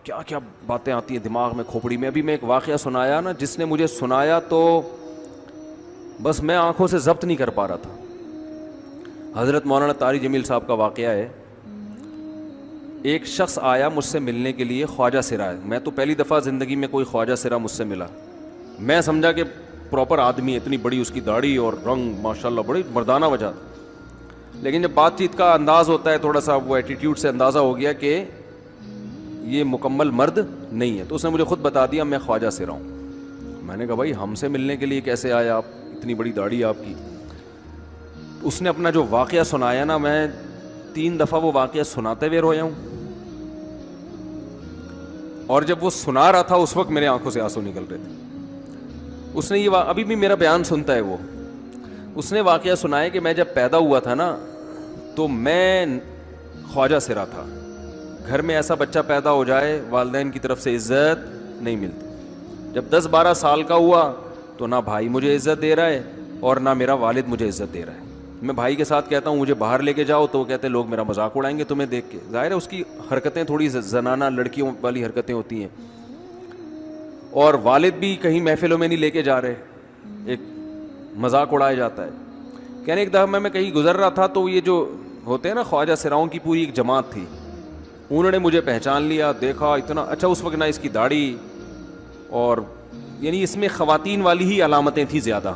کیا کیا باتیں آتی ہیں دماغ میں کھوپڑی میں. ابھی میں ایک واقعہ سنایا نا, جس نے مجھے سنایا تو بس میں آنکھوں سے ضبط نہیں کر پا رہا تھا. حضرت مولانا طاری جمیل صاحب کا واقعہ ہے. ایک شخص آیا مجھ سے ملنے کے لیے, خواجہ سرا ہے. میں تو پہلی دفعہ زندگی میں کوئی خواجہ سرا مجھ سے ملا. میں سمجھا کہ پراپر آدمی ہے, اتنی بڑی اس کی داڑھی اور رنگ ماشاءاللہ بڑی مردانہ وجہ. لیکن جب بات چیت کا انداز ہوتا ہے تھوڑا سا, وہ ایٹیٹیوڈ سے اندازہ ہو گیا کہ یہ مکمل مرد نہیں ہے. تو اس نے مجھے خود بتا دیا میں خواجہ سرا ہوں. میں نے کہا بھائی ہم سے ملنے کے لیے کیسے آئے آپ, اتنی بڑی داڑھی آپ کی. اس نے اپنا جو واقعہ سنایا نا, میں 3 دفعہ وہ واقعہ سناتے ہوئے رویا ہوں. اور جب وہ سنا رہا تھا اس وقت میرے آنکھوں سے آنسو نکل رہے تھے. اس نے یہ ابھی بھی میرا بیان سنتا ہے وہ. اس نے واقعہ سنایا کہ میں جب پیدا ہوا تھا نا تو میں خواجہ سرا تھا. گھر میں ایسا بچہ پیدا ہو جائے والدین کی طرف سے عزت نہیں ملتی. جب 10-12 سال کا ہوا تو نہ بھائی مجھے عزت دے رہا ہے اور نہ میرا والد مجھے عزت دے رہا ہے. میں بھائی کے ساتھ کہتا ہوں مجھے باہر لے کے جاؤ تو وہ کہتے ہیں لوگ میرا مذاق اڑائیں گے تمہیں دیکھ کے. ظاہر ہے اس کی حرکتیں تھوڑی زنانہ لڑکیوں والی حرکتیں ہوتی ہیں. اور والد بھی کہیں محفلوں میں نہیں لے کے جا رہے, ایک مذاق اڑایا جاتا ہے. کہنے ایک دفعہ میں کہیں گزر رہا تھا تو یہ جو ہوتے ہیں نا خواجہ سراؤں کی پوری ایک جماعت تھی, انہوں نے مجھے پہچان لیا, دیکھا اتنا اچھا. اس وقت نہ اس کی داڑھی اور یعنی اس میں خواتین والی ہی علامتیں تھیں زیادہ.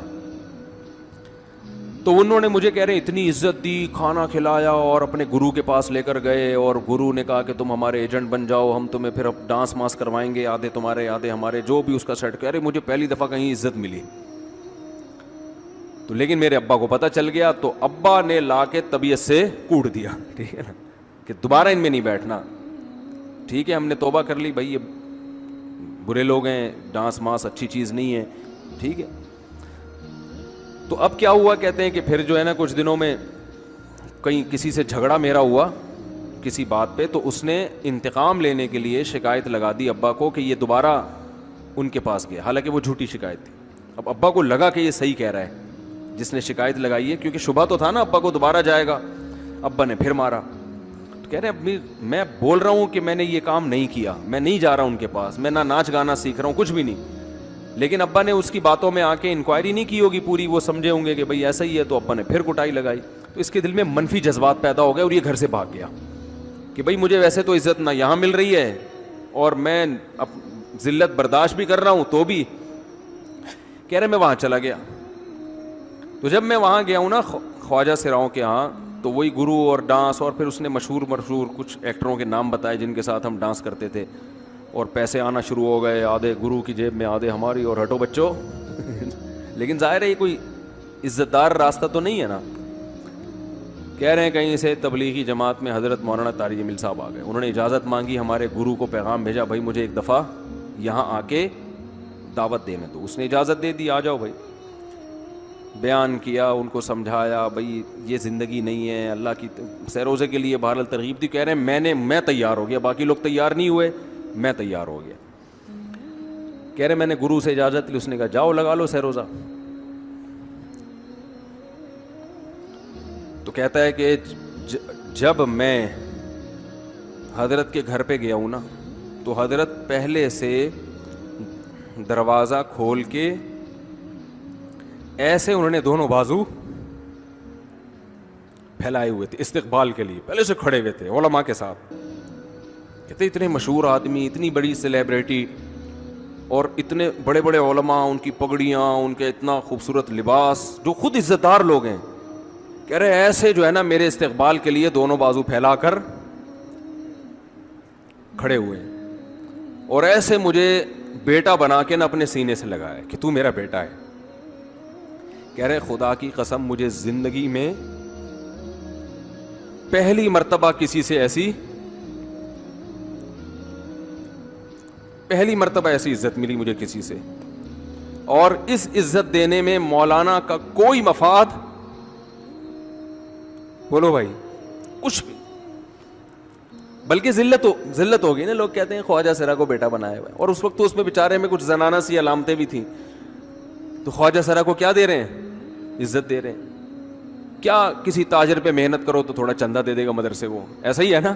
تو انہوں نے مجھے کہہ رہے ہیں اتنی عزت دی, کھانا کھلایا اور اپنے گرو کے پاس لے کر گئے. اور گرو نے کہا کہ تم ہمارے ایجنٹ بن جاؤ, ہم تمہیں پھر اب ڈانس ماس کروائیں گے, آدھے تمہارے آدھے ہمارے, جو بھی اس کا سیٹ. کہہ رہے مجھے پہلی دفعہ کہیں عزت ملی. تو لیکن میرے ابا کو پتہ چل گیا تو ابا نے لا کے طبیعت سے کوٹ دیا, ٹھیک ہے نا, کہ دوبارہ ان میں نہیں بیٹھنا. ٹھیک ہے ہم نے توبہ کر لی بھائی, یہ برے لوگ ہیں, ڈانس ماس اچھی چیز نہیں ہے, ٹھیک ہے. تو اب کیا ہوا, کہتے ہیں کہ پھر جو ہے نا کچھ دنوں میں کہیں کسی سے جھگڑا میرا ہوا کسی بات پہ, تو اس نے انتقام لینے کے لیے شکایت لگا دی ابا کو کہ یہ دوبارہ ان کے پاس گیا. حالانکہ وہ جھوٹی شکایت تھی. اب ابا کو لگا کہ یہ صحیح کہہ رہا ہے جس نے شکایت لگائی ہے, کیونکہ شبہ تو تھا نا ابا کو دوبارہ جائے گا. ابا نے پھر مارا. تو کہہ رہے ہیں میں بول رہا ہوں کہ میں نے یہ کام نہیں کیا, میں نہیں جا رہا ان کے پاس, میں نہ ناچ گانا سیکھ رہا ہوں, کچھ بھی نہیں. لیکن ابا نے اس کی باتوں میں آ کے انکوائری نہیں کی ہوگی پوری, وہ سمجھے ہوں گے کہ بھائی ایسا ہی ہے. تو ابا نے پھر کٹائی لگائی. تو اس کے دل میں منفی جذبات پیدا ہو گئے اور یہ گھر سے بھاگ گیا کہ بھائی مجھے ویسے تو عزت نہ یہاں مل رہی ہے اور میں ذلت برداشت بھی کر رہا ہوں, تو بھی کہہ رہے میں وہاں چلا گیا. تو جب میں وہاں گیا ہوں نا خواجہ سراؤں کے ہاں, تو وہی گرو اور ڈانس, اور پھر اس نے مشہور کچھ ایکٹروں کے نام بتائے جن کے ساتھ ہم ڈانس کرتے تھے, اور پیسے آنا شروع ہو گئے, آدھے گرو کی جیب میں آدھے ہماری, اور ہٹو بچوں. لیکن ظاہر ہے یہ کوئی عزت دار راستہ تو نہیں ہے نا. کہہ رہے ہیں کہیں سے تبلیغی جماعت میں حضرت مولانا طاری جمیل صاحب آ گئے, انہوں نے اجازت مانگی, ہمارے گرو کو پیغام بھیجا بھائی مجھے ایک دفعہ یہاں آ کے دعوت دینے دو. اس نے اجازت دے دی, آ جاؤ بھائی. بیان کیا, ان کو سمجھایا بھائی یہ زندگی نہیں ہے, اللہ کی سیروزے کے لیے بہرحال ترغیب دی. کہہ رہے ہیں میں تیار ہو گیا, باقی لوگ تیار نہیں ہوئے, میں تیار ہو گیا. کہہ رہے میں نے گرو سے اجازت لی, اس نے کہا جاؤ لگا لو سیروزہ. تو کہتا ہے کہ جب میں حضرت کے گھر پہ گیا ہوں نا تو حضرت پہلے سے دروازہ کھول کے ایسے انہوں نے دونوں بازو پھیلائے ہوئے تھے استقبال کے لیے, پہلے سے کھڑے ہوئے تھے علماء کے ساتھ. کہتے اتنے مشہور آدمی, اتنی بڑی سیلیبریٹی, اور اتنے بڑے بڑے علماء, ان کی پگڑیاں, ان کے اتنا خوبصورت لباس, جو خود عزت دار لوگ ہیں. کہہ رہے ایسے جو ہے نا میرے استقبال کے لیے دونوں بازو پھیلا کر کھڑے ہوئے, اور ایسے مجھے بیٹا بنا کے نہ اپنے سینے سے لگایا کہ تو میرا بیٹا ہے. کہہ رہے خدا کی قسم مجھے زندگی میں پہلی مرتبہ کسی سے پہلی مرتبہ ایسی عزت ملی مجھے کسی سے, اور اس عزت دینے میں مولانا کا کوئی مفاد, بولو بھائی, کچھ بھی, بلکہ ذلت ہوگی نا. لوگ کہتے ہیں خواجہ سرا کو بیٹا بنایا ہوا ہے, اور اس وقت تو اس میں بیچارے میں کچھ زنانہ سی علامتیں بھی تھیں. تو خواجہ سرا کو کیا دے رہے ہیں, عزت دے رہے ہیں. کیا کسی تاجر پہ محنت کرو تو تھوڑا چندہ دے دے گا مدرسے, وہ ایسا ہی ہے نا.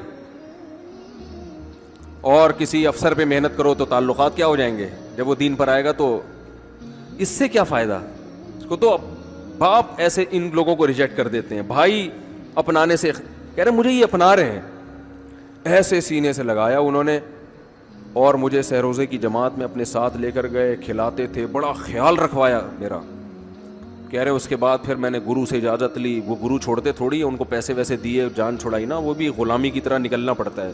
اور کسی افسر پہ محنت کرو تو تعلقات کیا ہو جائیں گے. جب وہ دین پر آئے گا تو اس سے کیا فائدہ. اس کو تو باپ ایسے ان لوگوں کو ریجیکٹ کر دیتے ہیں. بھائی اپنانے سے کہہ رہے مجھے یہ اپنا رہے ہیں, ایسے سینے سے لگایا انہوں نے, اور مجھے سہروزے کی جماعت میں اپنے ساتھ لے کر گئے, کھلاتے تھے, بڑا خیال رکھوایا میرا. کہہ رہے اس کے بعد پھر میں نے گرو سے اجازت لی. وہ گرو چھوڑتے تھوڑی ہیں, ان کو پیسے ویسے دیے, جان چھڑائی نا, وہ بھی غلامی کی طرح نکلنا پڑتا ہے.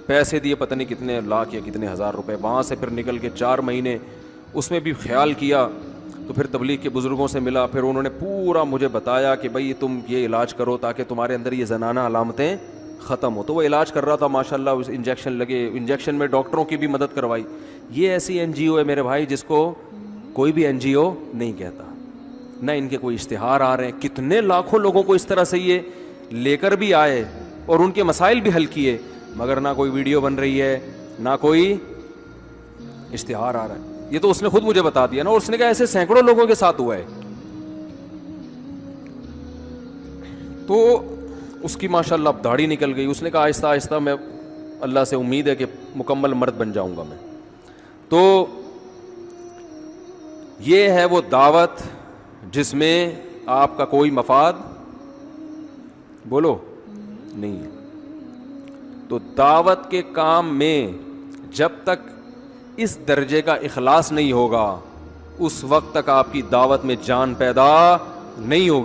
پیسے دیے پتہ نہیں کتنے لاکھ یا کتنے ہزار روپے, وہاں سے پھر نکل کے 4 مہینے اس میں بھی خیال کیا. تو پھر تبلیغ کے بزرگوں سے ملا, پھر انہوں نے پورا مجھے بتایا کہ بھائی تم یہ علاج کرو تاکہ تمہارے اندر یہ زنانہ علامتیں ختم ہو. تو وہ علاج کر رہا تھا ماشاءاللہ, انجیکشن لگے, انجیکشن میں ڈاکٹروں کی بھی مدد کروائی. یہ ایسی این جی او ہے میرے بھائی جس کو کوئی بھی این جی او نہیں کہتا, نہ ان کے کوئی اشتہار آ رہے ہیں. کتنے لاکھوں لوگوں کو اس طرح سے یہ لے کر بھی آئے اور ان کے مسائل بھی حل کیے, مگر نہ کوئی ویڈیو بن رہی ہے, نہ کوئی اشتہار آ رہا ہے. یہ تو اس نے خود مجھے بتا دیا نا, اور اس نے کہا ایسے سینکڑوں لوگوں کے ساتھ ہوا ہے. تو اس کی ماشاءاللہ اب داڑھی نکل گئی. اس نے کہا آہستہ آہستہ میں اللہ سے امید ہے کہ مکمل مرد بن جاؤں گا میں. تو یہ ہے وہ دعوت جس میں آپ کا کوئی مفاد بولو نہیں ہے. تو دعوت کے کام میں جب تک اس درجے کا اخلاص نہیں ہوگا, اس وقت تک آپ کی دعوت میں جان پیدا نہیں ہوگی.